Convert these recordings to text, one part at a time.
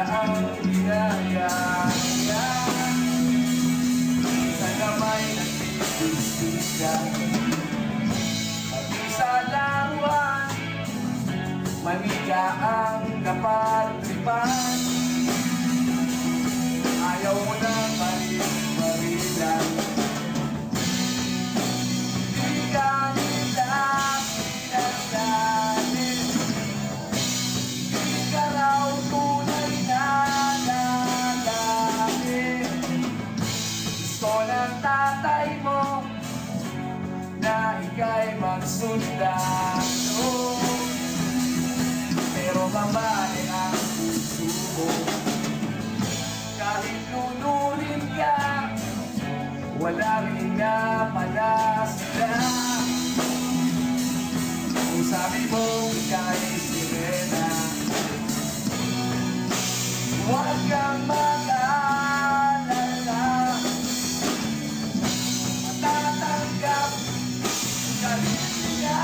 na ang ginagaya. Sana may nagsisisya, pati sa lawan, maniga ang napagtripan. Ayaw mo na marin-marilan, di ka nila pinagdanin, di ka raw tunay na lalaki. Gusto ng tatay mo na ika'y magsundalo, pero babae ang puso mo. Kahit nunurin ka, wala rin nga pala sila. Kung sabi mo ika'y sirena, huwag kang mag-alala, matatanggap ka rin niya.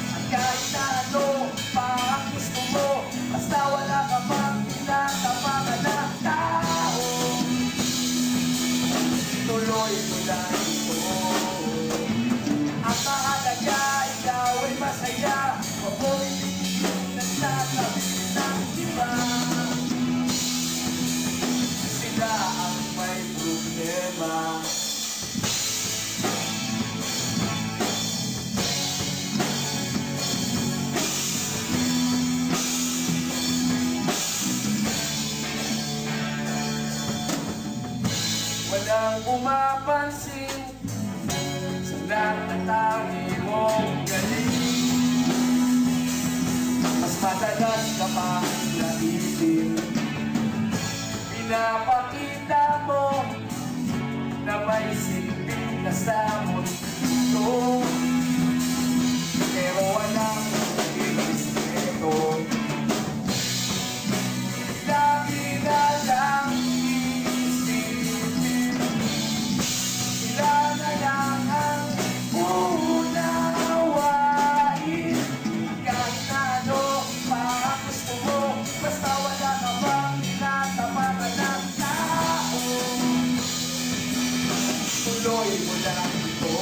At kahit na ano pa ang gusto mo, basta wala ka pang pinatapangan ng tao, tuloy mo lang ito. Ang mahalaga, ikaw ay masaya, huwag mo ibigin nagsasabi ng iba. Sila ang may problema. Walang pumapansin sa natatangi mong galing. Mas madalas ka pa nahitin, pinapakita mo na may silbing na sa mundo, pero walang respeto. Lagi na lang tuloy mo lang ito.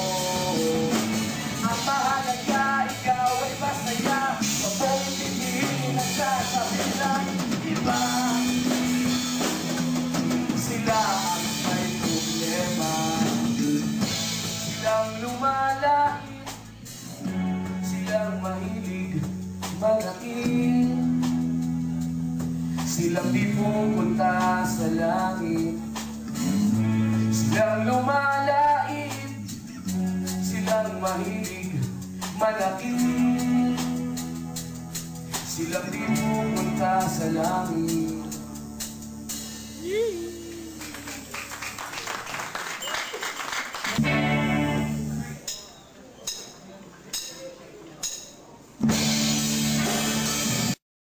Ang mahalaga, ikaw ay masaya, huwag mong ibigin ang sasabi ng iba. Sila ang may problema, silang lumalahit, silang mahilig malaki, silang di pupunta sa langit. Silang lumalait, silang mahilig malaki, silang di pupunta sa langit.